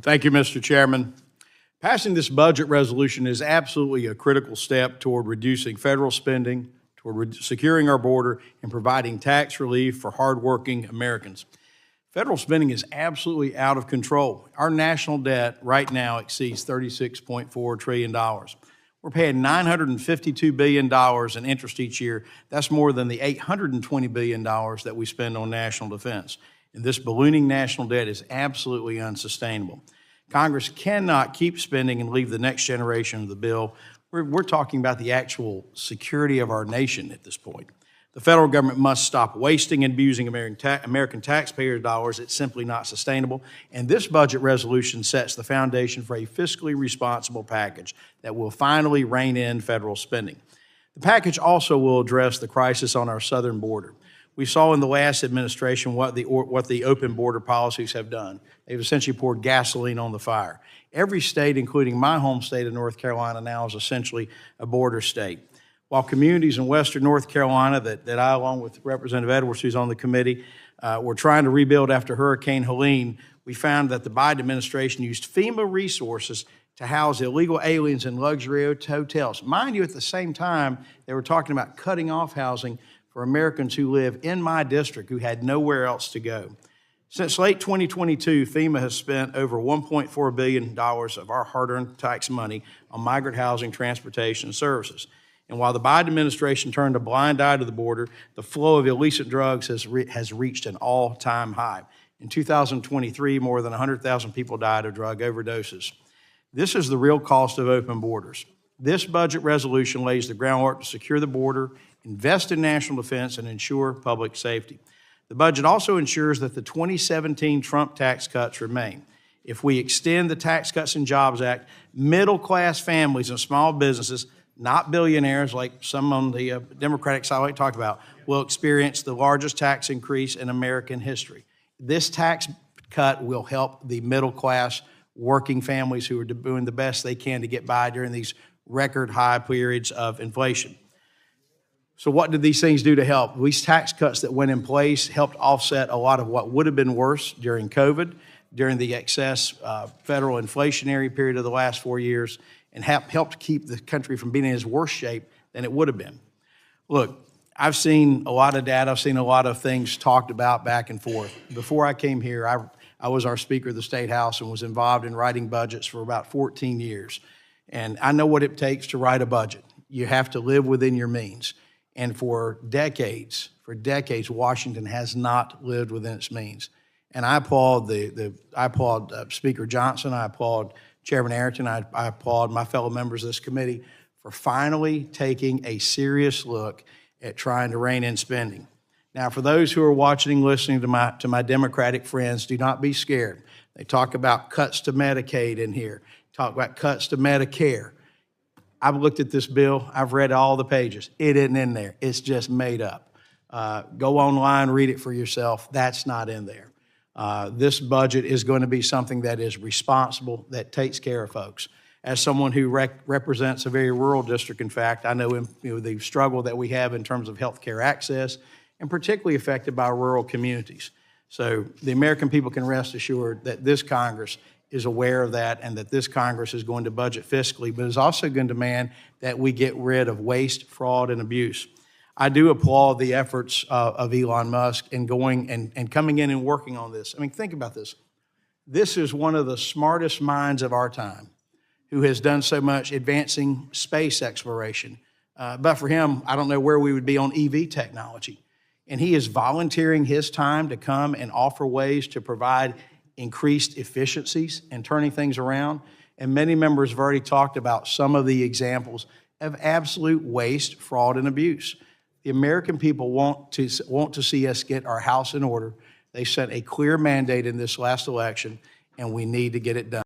Thank you, Mr. Chairman. Passing this budget resolution is absolutely a critical step toward reducing federal spending, toward securing our border, and providing tax relief for hardworking Americans. Federal spending is absolutely out of control. Our national debt right now exceeds $36.4 trillion. We're paying $952 billion in interest each year. That's more than the $820 billion that we spend on national defense. And this ballooning national debt is absolutely unsustainable. Congress cannot keep spending and leave the next generation of the bill. We're talking about the actual security of our nation at this point. The federal government must stop wasting and abusing American taxpayers' dollars. It's simply not sustainable. And this budget resolution sets the foundation for a fiscally responsible package that will finally rein in federal spending. The package also will address the crisis on our southern border. We saw in the last administration what the open border policies have done. They've essentially poured gasoline on the fire. Every state, including my home state of North Carolina, now is essentially a border state. While communities in western North Carolina that I, along with Representative Edwards, who's on the committee, were trying to rebuild after Hurricane Helene, we found that the Biden administration used FEMA resources to house illegal aliens in luxury hotels. Mind you, at the same time, they were talking about cutting off housing for Americans who live in my district who had nowhere else to go. Since late 2022, FEMA has spent over $1.4 billion of our hard-earned tax money on migrant housing, transportation, and services. And while the Biden administration turned a blind eye to the border, the flow of illicit drugs has reached an all-time high. In 2023, more than 100,000 people died of drug overdoses. This is the real cost of open borders. This budget resolution lays the groundwork to secure the border, invest in national defense, and ensure public safety. The budget also ensures that the 2017 Trump tax cuts remain. If we extend the Tax Cuts and Jobs Act, middle-class families and small businesses, not billionaires like some on the Democratic side like to talk about, will experience the largest tax increase in American history. This tax cut will help the middle-class working families who are doing the best they can to get by during these record high periods of inflation. So what did these things do to help? These tax cuts that went in place helped offset a lot of what would have been worse during COVID, during the excess federal inflationary period of the last 4 years, and helped keep the country from being in as worse shape than it would have been. Look, I've seen a lot of data. I've seen a lot of things talked about back and forth. Before I came here, I was our Speaker of the State House and was involved in writing budgets for about 14 years. And I know what it takes to write a budget. You have to live within your means. And for decades, Washington has not lived within its means. And I applaud Speaker Johnson. I applaud Chairman Arrington. I applaud my fellow members of this committee for finally taking a serious look at trying to rein in spending. Now, for those who are watching and listening to my Democratic friends, do not be scared. They talk about cuts to Medicaid in here, talk about cuts to Medicare. I've looked at this bill. I've read all the pages. It isn't in there. It's just made up. Go online, read it for yourself. That's not in there. This budget is going to be something that is responsible, that takes care of folks. As someone who represents a very rural district, in fact, I know, the struggle that we have in terms of health care access, and particularly affected by rural communities. So the American people can rest assured that this Congress is aware of that and that this Congress is going to budget fiscally, but is also going to demand that we get rid of waste, fraud, and abuse. I do applaud the efforts of Elon Musk in going and coming in and working on this. I mean, think about this. This is one of the smartest minds of our time who has done so much advancing space exploration. But for him, I don't know where we would be on EV technology. And he is volunteering his time to come and offer ways to provide increased efficiencies and turning things around. And many members have already talked about some of the examples of absolute waste, fraud, and abuse. The American people want to see us get our house in order. They sent a clear mandate in this last election, and we need to get it done.